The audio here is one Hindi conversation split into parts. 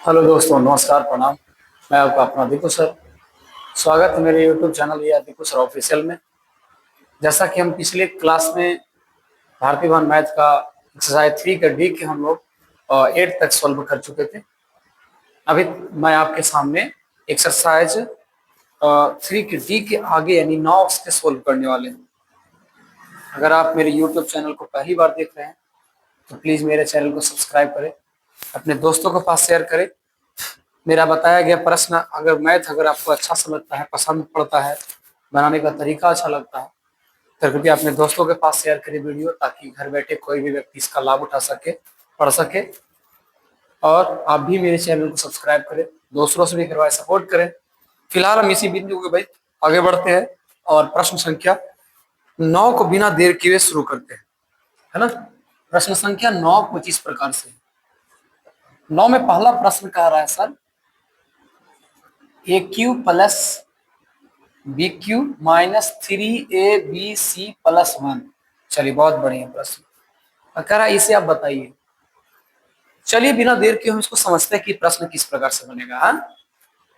हेलो दोस्तों, नमस्कार, प्रणाम। मैं आपका अपना दीपू सर। स्वागत है मेरे यूट्यूब चैनल या दीपू सर ऑफिशियल में। जैसा कि हम पिछले क्लास में भारतीय वन मैथ का एक्सरसाइज 3 का डी के हम लोग 8 तक सॉल्व कर चुके थे। अभी मैं आपके सामने एक्सरसाइज 3 के डी के आगे यानी 9 उसके सोल्व करने वाले हैं। अगर आप मेरे यूट्यूब चैनल को पहली बार देख रहे हैं तो प्लीज़ मेरे चैनल को सब्सक्राइब करें, अपने दोस्तों के पास शेयर करें। मेरा बताया गया प्रश्न अगर आपको अच्छा समझता है, पसंद पड़ता है, बनाने का तरीका अच्छा लगता है तो कृपया अपने दोस्तों के पास शेयर करें वीडियो, ताकि घर बैठे कोई भी व्यक्ति इसका लाभ उठा सके, पढ़ सके। और आप भी मेरे चैनल को सब्सक्राइब करें, दूसरों से भी करवाए, सपोर्ट करें। फिलहाल हम इसी बिंदु के भाई आगे बढ़ते हैं और प्रश्न संख्या 9 को बिना देर किए शुरू करते हैं, है ना। प्रश्न संख्या 9 कुछ इस प्रकार से। 9 में पहला प्रश्न कह रहा है sir, A cube plus B cube minus 3ab c+1। चलिए, बहुत बढ़िया प्रश्न कह रहा है, इसे आप बताइए। चलिए, बिना देर के हम इसको समझते हैं कि प्रश्न किस प्रकार से बनेगा। हाँ,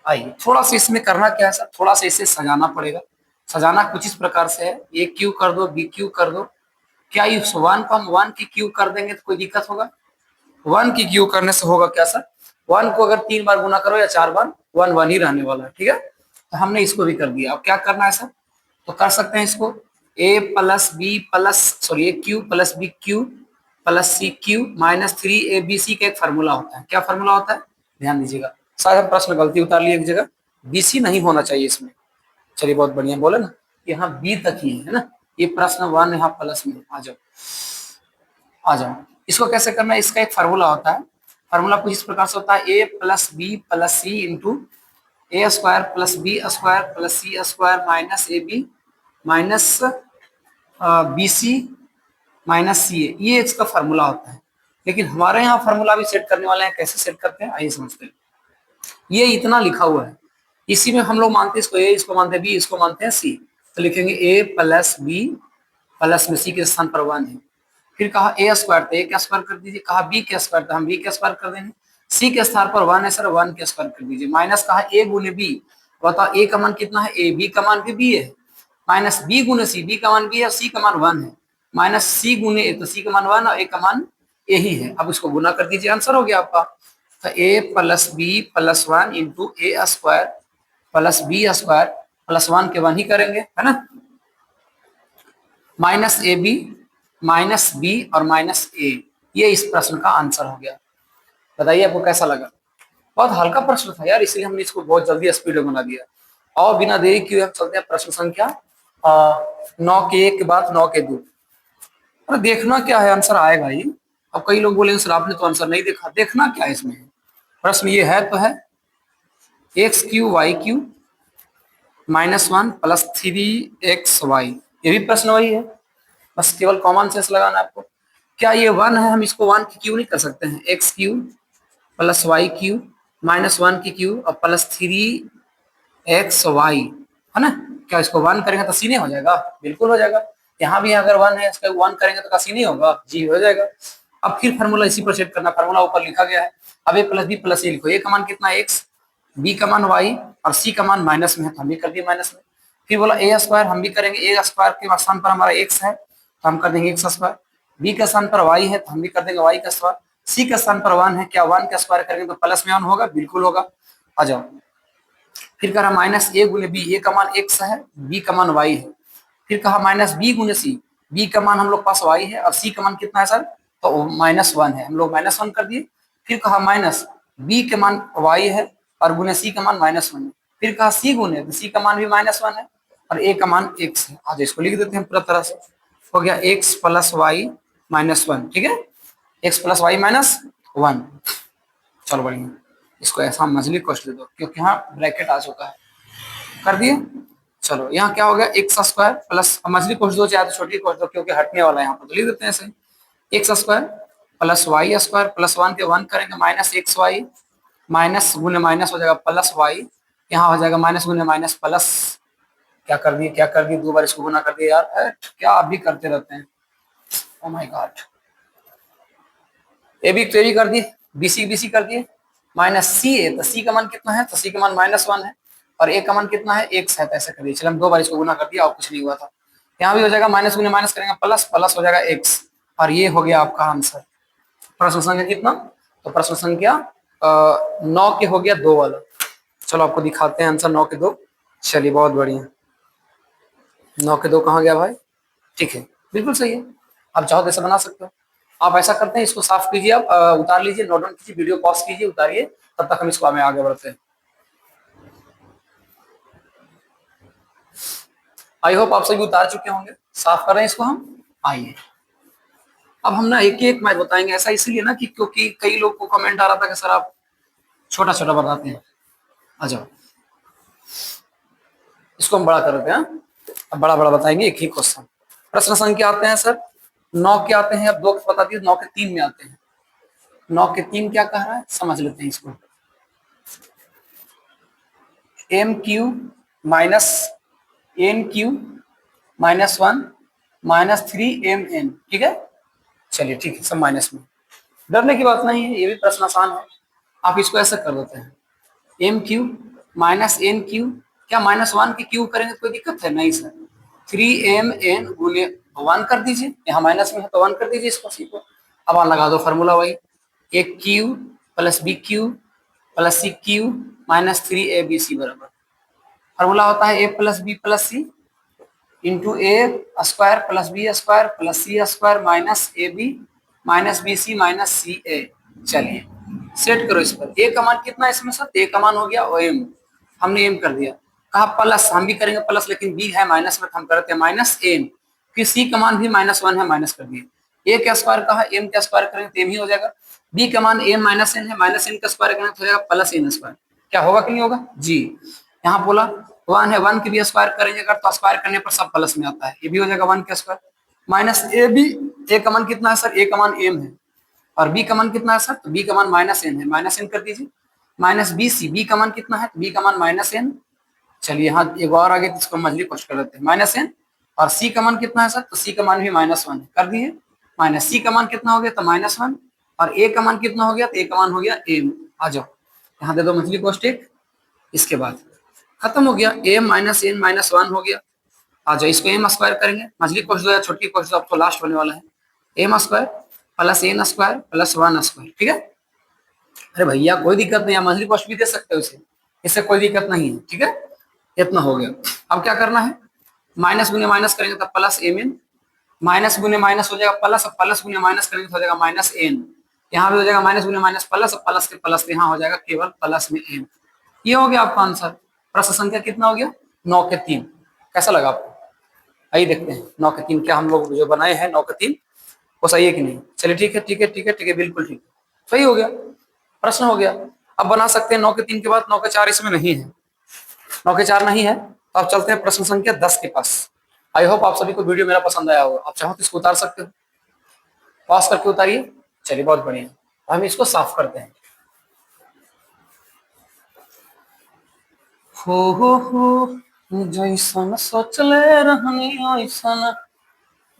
आइए थोड़ा सा इसमें करना क्या है सर, थोड़ा सा इसे सजाना पड़ेगा। सजाना कुछ इस प्रकार से है, ए क्यू कर दो, बी क्यू कर दो। क्या इस वन को हम वन की क्यू कर देंगे तो कोई दिक्कत होगा? वन की क्यू करने से होगा क्या सर, वन को अगर 3 बार गुना करो या 4 बार, वन वन ही रहने वाला है, ठीक है। तो हमने इसको भी कर दिया। अब क्या करना है सर, तो कर सकते हैं इसको A plus B plus sorry A cube plus B cube plus C cube minus 3abc का एक फार्मूला होता है। क्या फार्मूला होता है, ध्यान दीजिएगा। शायद हम प्रश्न गलती उतार लिए एक जगह, बीसी नहीं होना चाहिए इसमें। चलिए, बहुत बढ़िया बोले ना, यहाँ बी तक ही है ना। ये प्रश्न वन यहाँ प्लस में। आ जाओ आ जाओ। इसको कैसे करना है, इसका एक फार्मूला होता है। फार्मूला कुछ इस प्रकार से होता है, A plus B plus C into A square plus B square plus C square minus A B minus B C minus C A. ये इसका फार्मूला होता है। लेकिन हमारे यहाँ फार्मूला भी सेट करने वाले हैं। कैसे सेट करते हैं, आइए समझते हैं। ये इतना लिखा हुआ है, इसी में हम लोग मानते हैं इसको ए, इसको मानते हैं बी, इसको मानते हैं सी। तो लिखेंगे ए प्लस बी प्लस में सी के स्थान पर वन है। फिर कहा ए स्क्वायर, तो ए का स्क्वायर कर दीजिए। कहा बी का स्क्वायर, तो हम बी का स्क्वायर कर देंगे। सी के स्थान पर वन है सर, वन का स्क्वायर कर दीजिए। माइनस कहा ए गुने बी, बताओ ए का मान कितना है, ए, बी का मान भी बी है। माइनस बी गुने सी, बी का मान बी है, सी का मान वन है। माइनस सी गुने ए, तो सी का मान वन और ए का मान ए ही है। अब इसको गुना कर दीजिए, आंसर हो गया आपका। तो A plus B plus one into A square plus B square plus one के वन ही करेंगे, है ना। Minus A B minus B और माइनस ए, ये इस प्रश्न का आंसर हो गया। बताइए आपको कैसा लगा। बहुत हल्का प्रश्न था यार, इसलिए हमने इसको बहुत जल्दी स्पीड में बना दिया। और बिना देरी किए हम चलते हैं प्रश्न संख्या 9 के 1 के बाद 9 के 2। अरे देखना क्या है, आंसर आएगा ही। अब कई लोग बोलेंगे सर आपने तो आंसर नहीं देखा। देखना क्या है इसमें, प्रश्न ये है तो है, x cube y cube minus one plus 3xy। ये भी प्रश्न वही है, बस केवल कॉमन सेंस लगाना है आपको। क्या ये वन है, हम इसको वन की क्यू नहीं कर सकते हैं। X cube plus y cube minus one की क्यू और प्लस 3xy, है ना। क्या इसको वन करेंगे तो सी नहीं हो जाएगा? बिल्कुल हो जाएगा। यहाँ भी अगर वन है, इसका वन करेंगे तो सी नहीं होगा, जी हो जाएगा। अब फिर फार्मूला इसी पर सेट करना, फार्मूला ऊपर लिखा गया है। अब ए प्लस बी प्लस ए लिखो। ए का मान कितना है एक्स, बी का मान वाई और सी का मान माइनस में है, तो हम भी कर दिए माइनस में। फिर बोला ए स्क्वायर, हम भी करेंगे। ए स्क्वायर के स्थान पर हमारा एक्स है तो हम कर देंगे एक्स स्क्वायर। बी का स्थान पर वाई है तो हम भी कर देंगे वाई का स्क्वायर। सी का स्थान पर वन है, क्या वन का स्क्वायर करेंगे तो प्लस में वन होगा, बिल्कुल होगा। आ जाओ। फिर कहा माइनस ए गुने बी, ए का मान एक्स है, बी का मान वाई है। फिर कहा माइनस बी गुने सी, बी का मान हम लोग पास वाई है और सी का मान कितना है सर, तो माइनस वन है, हम लोग माइनस वन कर दिए। फिर कहा माइनस बी के मान वाई है और गुने सी का मान माइनस वन है। फिर कहा सी गुने, तो सी का मान भी माइनस वन है और ए का मान एक्स है। आज इसको लिख देते हैं पूरा तरह से, हो गया x plus y minus one, ठीक है। X plus y minus one. चलो बढ़िया, इसको ऐसा मछली कोष्ट दे दो क्योंकि यहाँ ब्रैकेट आ चुका है, कर दिए। चलो यहाँ क्या हो गया, एक्स स्क्वायर प्लस मछली कोष्ट दो चाहे तो छोटी कोष्ट दो, क्योंकि हटने वाला है यहाँ पर, तो लिख देते हैं ऐसे। X square plus y square plus one के वन करेंगे माइनस एक्स वाई, माइनस गुने माइनस हो जाएगा प्लस वाई, यहाँ हो जाएगा माइनस गुने माइनस प्लस। क्या कर दिए, दो बार इसको गुना कर दिया यार, क्या आप भी करते रहते हैं। Oh my God. ए भी कर दिए, बीसी बीसी कर दिए, माइनस सी ए, तो सी का मान कितना है, तो सी का मान -1 है और ए का मान कितना है, x है। तो ऐसे करिए, चलो हम 2 बार इसको गुना कर दिया और कुछ नहीं हुआ था। यहाँ भी हो जाएगा माइनस गुने माइनस करेंगे प्लस, प्लस हो जाएगा x और ये हो गया आपका आंसर। प्रश्न संख्या कितना, तो प्रश्न संख्या 9 के हो गया 2 वाला। चलो आपको दिखाते हैं आंसर 9 के 2। चलिए बहुत बढ़िया, 9 के 2 कहाँ गया भाई, ठीक है बिल्कुल सही है। आप चाहो तो ऐसा बना सकते हो। आप ऐसा करते हैं, इसको साफ कीजिए, आप उतार लीजिए, नोट डाउन कीजिए, वीडियो पॉज कीजिए, उतारिए, तब तक हम इसको हमें आगे बढ़ते हैं। आई होप आप सभी उतार चुके होंगे, साफ कर रहे हैं इसको हम। आइए अब हम ना एक एक मैच बताएंगे, ऐसा इसलिए ना कि क्योंकि कई लोग को कमेंट आ रहा था कि सर आप छोटा छोटा बताते हैं। आ जाओ, इसको हम बड़ा कर देते हैं। अब बड़ा बड़ा बताएंगे एक ही क्वेश्चन। प्रश्न संख्या आते हैं सर 9 के आते हैं, अब 2 बता दिए, 9 के 3 में आते हैं। 9 के 3 क्या कह रहा है, समझ लेते हैं इसको। M cube minus n cube -1 -3 mn, ठीक है। चलिए ठीक है, सब माइनस में, डरने की बात नहीं है, ये भी प्रश्न आसान है। आप इसको ऐसा कर देते हैं, m cube minus n cube, क्या -1 की क्यू करेंगे तो कोई दिक्कत है नहीं सर। 3mn गुने 1 कर दीजिए, यहाँ माइनस में है तो 1 कर दीजिए इसको, सी को। अब आप लगा दो फार्मूला वही, A cube plus B cube plus C cube -3abc बराबर, फार्मूला होता है A plus B plus C into A square plus B square plus C square minus A B minus B C minus C A. चलिए सेट करो इस पर, ए का मान कितना है इसमें सर, ए का मान हो गया m, हमने m कर दिया। कहा प्लस, हम भी करेंगे प्लस, लेकिन b है माइनस में, हम करते हैं -m। फिर c का मान भी -1 है, माइनस कर दिए। a का स्क्वायर कहा, m का स्क्वायर करेंगे तो m ही हो जाएगा। b का मान m -n है, -n का स्क्वायर करेंगे तो हो जाएगा +n स्क्वायर। क्या होगा कि नहीं होगा जी। यहाँ बोला 1 है, 1 की भी स्क्वायर करेंगे अगर तो स्क्वायर करने पर सब प्लस में आता है, ये भी हो जाएगा 1 का स्क्वायर माइनस ए बी। ए का मान कितना है सर, ए का मान m है और बी का मान कितना है सर, तो बी का मान -n है, -n कर दीजिए। माइनस बी सी, बी का मान कितना है, बी का मान -n। चलिए यहाँ एक और आगे इसको मछली क्वेश्चन कर लेते हैं, -n। और सी का मान कितना है सर, तो सी का मान भी -1 है, कर दिए। माइनस सी का मान कितना हो गया, तो -1 और ए का मान कितना हो गया, तो ए का मान हो गया m। आ जाओ यहाँ दे दो मछली क्वेश्चन, इसके बाद खत्म हो गया, m -n -1 हो गया। आ जाओ इसको m स्क्वायर करेंगे, मछली क्वेश्चन या छोटी क्वेश्चन अब तो लास्ट होने वाला है। m square plus n square plus 1 square, ठीक है। अरे भैया कोई दिक्कत नहीं है, मंथली कॉस्ट भी दे सकते हो इसे, इससे कोई दिक्कत नहीं है, ठीक है। इतना हो गया। अब क्या करना है, माइनस गुने माइनस करेंगे तो प्लस mn, माइनस गुने माइनस हो जाएगा प्लस, अब प्लस गुने माइनस करेंगे तो हो जाएगा -n। यहाँ भी हो जाएगा माइनस गुने माइनस प्लस, प्लस के प्लस यहाँ हो जाएगा केवल प्लस में n। ये हो गया आपका आंसर। प्रश्न संख्या कितना हो गया, 9 के 3। कैसा लगा आपको, आइए देखते हैं 9 के 3 क्या हम लोग जो बनाए हैं 9 के 3 वो सही है कि नहीं। चलिए ठीक है ठीक है ठीक है ठीक है, बिल्कुल ठीक, सही हो गया, प्रश्न हो गया। अब बना सकते हैं 9 के 3 के बाद 9 के 4 इसमें नहीं है, 9 के 4 नहीं है, तो आप चलते हैं प्रश्न संख्या 10 के पास। आई होप आप सभी को वीडियो मेरा पसंद आया होगा, आप चाहो तो इसको उतार सकते हो, पॉज करके उतारिए। चलिए बहुत बढ़िया, हम इसको साफ करते हैं। हो जैसन सोचले रहनी ओइसन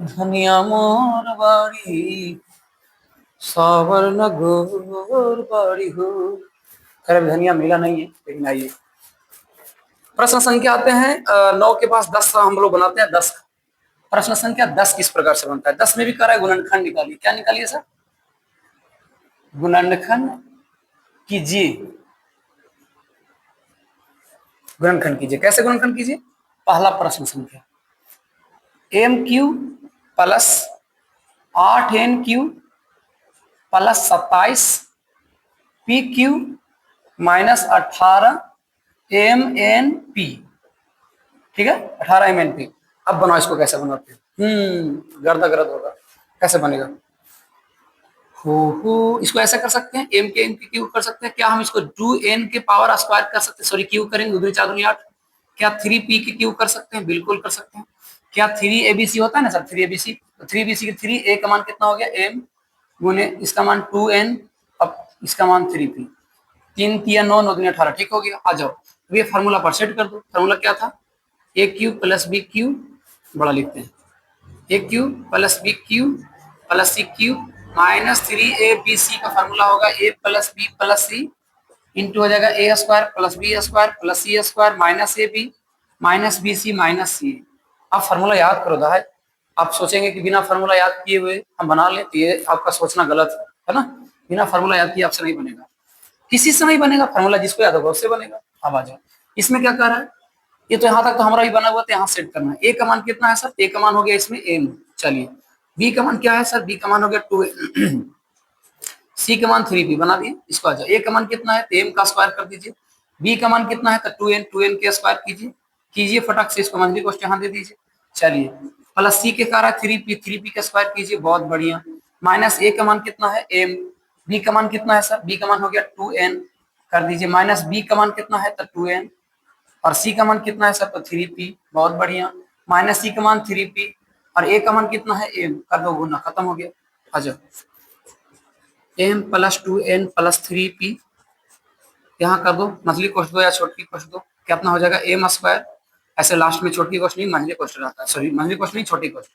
धनिया मोर बाड़ी सावर न गोर बाड़ी हो। खैर धनिया मिला नहीं है, लेकिन आइए प्रश्न संख्या आते हैं 9 के पास 10 हम लोग बनाते हैं 10। प्रश्न संख्या 10 किस प्रकार से बनता है, 10 में भी कह रहा है गुणनखंड निकालिए। क्या निकालिए सर, गुणनखंड कीजिए, गुणनखंड कीजिए। कैसे गुणनखंड कीजिए, पहला प्रश्न संख्या m cube plus 8n cube plus 27 p cube -18 MNP, ठीक है 18 MNP। अब बनाओ इसको, कैसे बनाते हैं, गर्दा गर्द होगा, कैसे बनेगा। हो इसको ऐसा कर सकते हैं, m के n की क्यू कर सकते हैं। क्या हम इसको 2n के पावर स्क्वायर कर सकते हैं, सॉरी क्यू करेंगे, 2 4 8। क्या 3p की क्यू कर सकते हैं, बिल्कुल कर सकते हैं। क्या 3abc होता है ना सर, 3abc, तो 3abc की 3a का मान कितना हो गया m गुने इसका मान 2n, अब इसका मान 3p, 3 3 9 9 18, ठीक हो गया। आ जाओ ये फार्मूला पर सेट कर दो। फार्मूला क्या था, A cube plus B cube, बड़ा लिखते हैं, A cube plus B cube plus C cube -3abc का फार्मूला होगा A plus B plus C into हो जाएगा A square plus B square plus C square minus A B minus B C minus C. आप फॉर्मूला याद करो भाई। आप सोचेंगे कि बिना फॉर्मूला याद किए हुए हम बना ले, तो ये आपका सोचना गलत है ना। बिना फॉर्मूला याद किए आपसे नहीं बनेगा, किसी से नहीं बनेगा फॉर्मूला, जिसको याद होगा उससे बनेगा। अब आ जाओ, इसमें क्या कर रहा है, ये तो यहाँ तक तो हमारा भी बना हुआ, तो यहाँ सेट करना है। ए का मान कितना है सर, ए का मान हो गया इसमें एम। चलिए बी का मान क्या है सर, बी का मान हो गया 2, सी का मान 3p बना दिए। इसको आ जाओ, ए का मान कितना है, एम का स्क्वायर कर दीजिए। बी का मान कितना है तो 2n के स्क्वायर कीजिए फटक से, इसको मंझली कोष्ट यहाँ दे दीजिए। चलिए प्लस सी के कारण 3p का स्क्वायर कीजिए, बहुत बढ़िया। माइनस ए का मान कितना है एम, बी का मान कितना है सर, बी का मान हो गया 2n कर दीजिए, माइनस बी का मान कितना है तो 2n, और सी का मान कितना है सर तो 3p, बहुत बढ़िया। माइनस सी का मान 3p और ए का मान कितना है एम, कर दो गुना, खत्म हो गया। आ जाओ, M plus 2n plus 3p, यहाँ कर दो मंझली कोष्ट दो या छोटी कोष्ट दो, कितना हो जाएगा एम स्क्वायर। ऐसे लास्ट में छोटी कोष्ट नहीं मंझली कोष्ट रहता है, सॉरी मंझली कोष्ट नहीं छोटी कोष्ट।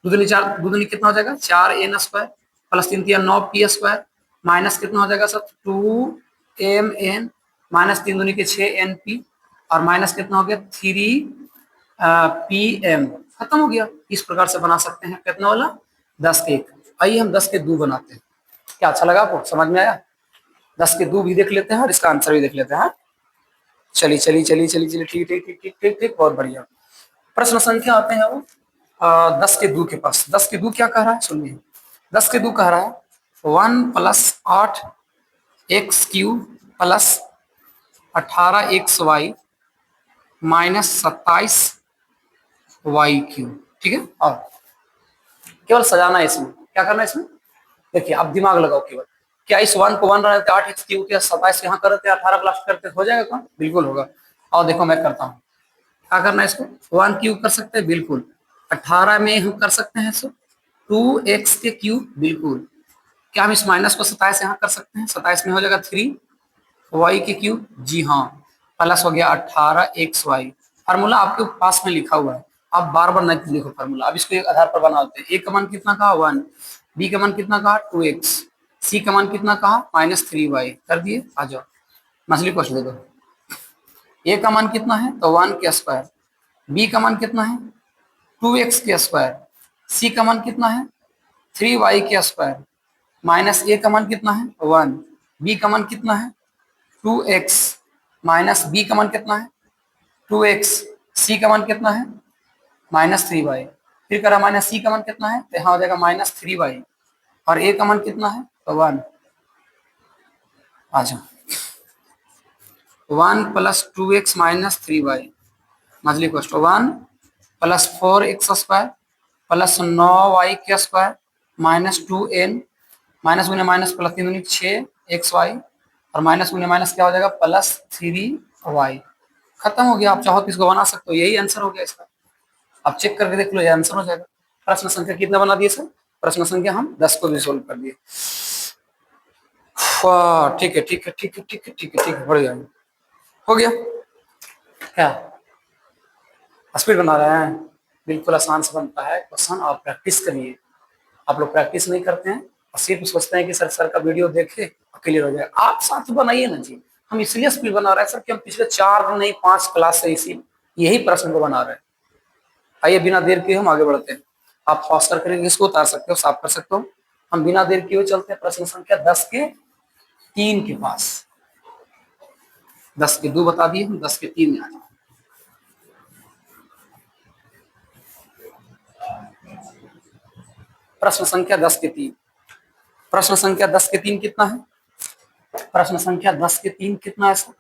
दूधनी 4 दूधनी कितना हो जाएगा 4n square plus 3 3 9p square minus कितना हो जाएगा सर 2mn माइनस 3 दूनी के 6np और माइनस कितना हो गया 3pm, खत्म हो गया। इस प्रकार से बना सकते हैं कितना वाला 10 के 1। आइए हम 10 के 2 बनाते हैं। क्या अच्छा लगा आपको, समझ में आया? 10 के 2 भी देख लेते हैं और इसका आंसर भी देख लेते हैं। चलिए चलिए चलिए चलिए चलिए, ठीक ठीक ठीक ठीक ठीक ठीक, बहुत बढ़िया। प्रश्न संख्या आते हैं वो 10 के 2 के पास। 10 के 2 क्या कह रहा है सुनिए, 10 के 2 कह रहा है 1 plus 8 x cube plus 18 x y minus 27 y cube. ठीक है, और केवल सजाना है इसमें, क्या करना है इसमें, देखिए आप दिमाग लगाओ केवल। क्या इस 1 को 1 रहते 8 एक्स क्यू के 27 यहाँ करते 18 प्लस करते हो जाएगा कौन, बिल्कुल होगा। और देखो मैं करता हूँ, क्या करना है इसको 1 क्यूब कर सकते हैं बिल्कुल, 18 में हम कर सकते हैं सो 2x के क्यूब बिल्कुल। क्या हम इस माइनस को 27 यहाँ कर सकते हैं, 27 में हो जाएगा 3y के क्यूब, जी हाँ, प्लस हो गया 18xy। फार्मूला आपके पास में लिखा हुआ है, आप बार बार नहीं लिखो फार्मूला। अब इसको एक आधार पर बनाते हैं। ए का मान कितना कहा 1, बी का मान कितना कहा 2x, सी का मान कितना कहा -3y कर दिए। आ जाओ मछली क्वेश्चन दे दो। ए का मान कितना है तो 1 के स्क्वायर, बी का मान कितना है 2x के स्क्वायर, सी का मान कितना है 3y के स्क्वायर, माइनस ए का मान कितना है 1, बी का मान कितना है 2x, माइनस बी का मान कितना है 2x, सी का मान कितना है -3y, फिर करा माइनस सी का मान कितना है तो यहाँ हो जाएगा -3y, और ए का मान कितना है तो 1। आ जाओ 1 प्लस 2x माइनस 3y मछली question 1 plus 4x square plus 9y के स्क्वायर माइनस 2n माइनस गुने माइनस प्लस 3 दूनी 6xy और माइनस गुने माइनस क्या हो जाएगा +3y। खत्म हो गया। आप चाहो तो इसको बना सकते हो, यही आंसर हो गया इसका। आप चेक करके देख लो, ये आंसर हो जाएगा। प्रश्न संख्या कितना बना दिए सर, प्रश्न संख्या हम 10 को भी सोल्व कर दिए। ठीक है ठीक है ठीक है ठीक है ठीक है ठीक है, बढ़िया हो गया। क्या स्पीड बना रहे हैं, बिल्कुल आसान से बनता है क्वेश्चन, आप प्रैक्टिस करिए। आप लोग प्रैक्टिस नहीं करते हैं और सिर्फ सोचते हैं कि सर का वीडियो देखे क्लियर हो जाए। आप साथ बनाइए ना जी। हम इसलिए स्पीड बना रहे हैं सर कि हम पिछले 4 नहीं 5 क्लास से इसी यही प्रश्न को बना रहे हैं। आइए बिना देर किए हम आगे बढ़ते हैं। आप फास्टर करेंगे, इसको उतार सकते हो, साफ कर सकते हो। हम बिना देर किए चलते हैं प्रश्न संख्या 10 के 3 के पास। 10 के 2 बता दिए, हम 10 के 3 में आ जाए। प्रश्न संख्या 10 के 3, प्रश्न संख्या 10 के 3 कितना है, प्रश्न संख्या 10 के 3 कितना है सर,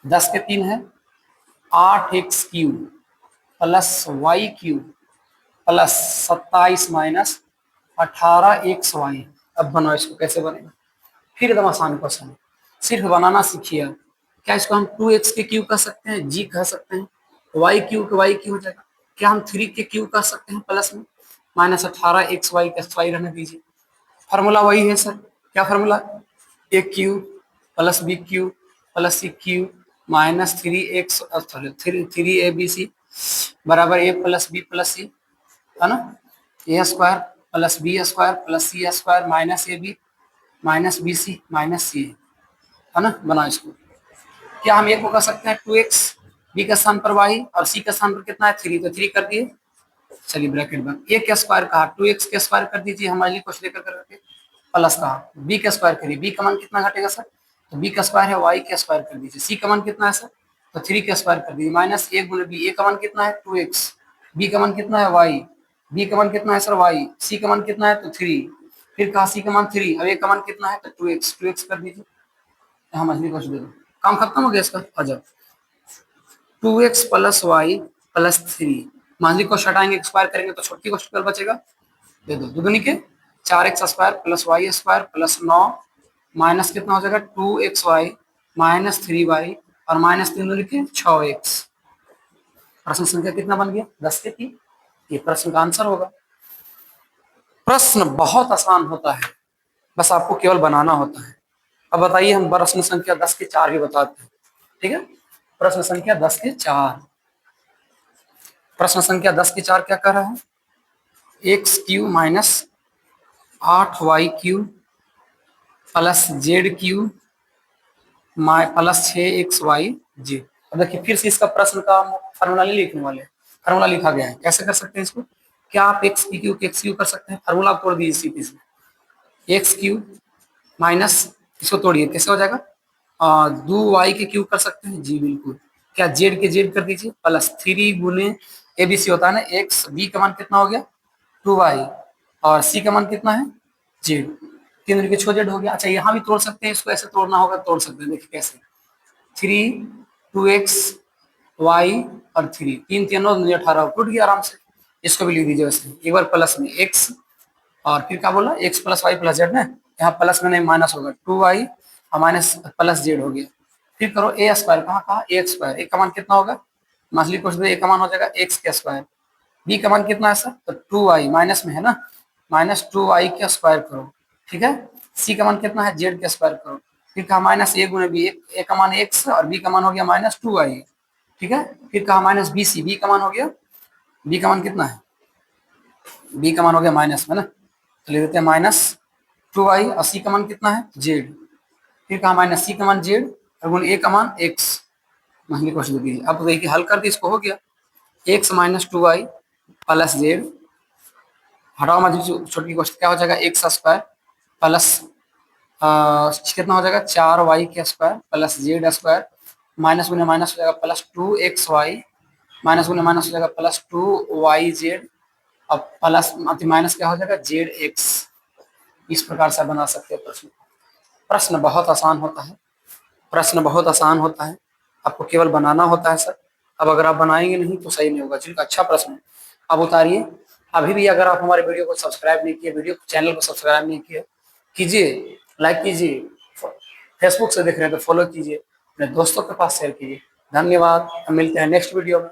10 के 3 है 8x cube plus y cube plus 27 minus 18xy। अब बनाओ इसको, कैसे बनेगा, फिर एकदम आसान क्वेश्चन है, सिर्फ बनाना सीखिए। क्या इसको हम 2x के क्यूब कह सकते हैं, जी कह सकते हैं, y क्यूब वाई क्यूब हो जाएगा। क्या हम 3 के क्यूब कह सकते हैं प्लस में माइनस 18xy का y रहने दीजिए। फार्मूला वही है सर, क्या formula, A cube plus B cube plus C cube minus 3x 3ab बराबर a plus B plus C, है ना, A square plus B square plus C square minus A B minus B C minus C. है ना, बना इसको। क्या हम एक को कर सकते हैं 2x, बी के स्थान पर y और c के स्थान पर कितना है 3, तो 3 कर दिए। चलिए ब्रैकेट बंद। ए के स्क्वायर कहा 2x के स्क्वायर कर दीजिए, हमारे कुछ लेकर करके प्लस कहा बी के स्क्वायर करिए, बी का मान कितना घटेगा सर, तो बी का स्क्वायर है y के स्क्वायर कर दीजिए, सी का मान कितना है सर, तो 3 के स्क्वायर कर दीजिए, माइनस 1 गुणे बी, ए का मान कितना है 2x, बी का मान कितना है y, बी का मान कितना है सर y, सी का मान कितना है तो 3, फिर कहा सी का मान 3, अब ए का मान कितना है तो 2x कर दीजिए, यहाँ मछली कुछ दे दो, काम खत्म हो गया इसका। आ जाओ 2x प्लस वाई प्लस 3, मांझली को हटाएंगे स्क्वायर करेंगे तो छोटी को बचेगा, दे दो दुगुनी के 4x square plus y square plus 9 minus कितना हो जाएगा 2xy माइनस 3y और माइनस 3 लिखे 6x। प्रश्न संख्या कितना बन गया 10 के 3, ये प्रश्न का आंसर होगा। प्रश्न बहुत आसान होता है, बस आपको केवल बनाना होता है। अब बताइए हम प्रश्न संख्या 10 के 4 भी बताते हैं, ठीक है। प्रश्न संख्या 10 के 4, प्रश्न संख्या 10 के 4 क्या कर रहा है, x Q minus 8y³ plus Z³ plus 6xy/z। अब देखिए फिर से इसका प्रश्न का फार्मूला नहीं लिखने वाले, फार्मूला लिखा गया है, कैसे कर सकते हैं इसको, क्या आप एक्स क्यू कर सकते हैं, फार्मूला तोड़ दीजिए सीधे से, x³ माइनस इसको तोड़िए कैसे हो जाएगा, 2y के क्यूब कर सकते हैं, जी बिल्कुल। क्या जेड के जेड कर दीजिए प्लस 3 गुने ABC होता है ना x, b का मान कितना हो गया 2y और c का मान कितना है जेड, 3 के 6 जेड हो गया। अच्छा यहाँ भी तोड़ सकते हैं, इसको ऐसे तोड़ना होगा, तोड़ सकते हैं, देखिए कैसे 3 2x y और 3 3 3 9 18 टूट गया आराम से, इसको भी लिख दीजिए वैसे एक बार प्लस में x और फिर क्या बोला x plus y plus z ना, यहाँ प्लस में नहीं माइनस होगा 2y और माइनस प्लस जेड हो गया। फिर करो ए स्क्वायर, कहाँ कहा ए स्क्वायर, ए का मान कितना होगा, मछली क्वेश्चन ए का मान हो जाएगा एक्स के स्क्वायर, बी का मान कितना है सर तो 2y माइनस में है ना, माइनस 2y के स्क्वायर करो, ठीक है। सी का मान कितना है जेड के स्क्वायर करो, फिर कहा माइनस ए गुणे बी, ए का मान एक्स और बी का मान हो गया माइनस 2y, ठीक है। फिर कहा माइनस बी सी, बी का मान हो गया, बी का मान कितना है, बी का मान हो गया माइनस में ना, तो लिख देते हैं माइनस 2y और सी का मान कितना है जेड, फिर कहा माइनस सी का मान जेड और गुण ए का मान एक्स, महंगी क्वेश्चन दे दीजिए। अब देखिए हल कर दी, इसको हो गया x minus 2y plus Z, हटाओ मत छोटी क्वेश्चन, क्या हो जाएगा एक्स स्क्वायर प्लस कितना हो जाएगा 4y के square plus Z square, minus गुने माइनस हो जाएगा प्लस 2xy, माइनस गुने माइनस हो जाएगा प्लस 2yz और प्लस माइनस क्या हो जाएगा zx। इस प्रकार से बना सकते हैं प्रश्न। प्रश्न बहुत आसान होता है, प्रश्न बहुत आसान होता है, आपको केवल बनाना होता है सर। अब अगर आप बनाएंगे नहीं तो सही नहीं होगा। जिनका अच्छा प्रश्न है आप उतारिए। अभी भी अगर आप हमारे वीडियो को सब्सक्राइब नहीं किए, वीडियो चैनल को सब्सक्राइब नहीं किए, कीजिए, लाइक कीजिए, फेसबुक से देख रहे हैं तो फॉलो कीजिए, अपने दोस्तों के पास शेयर कीजिए। धन्यवाद, हम मिलते हैं नेक्स्ट वीडियो में।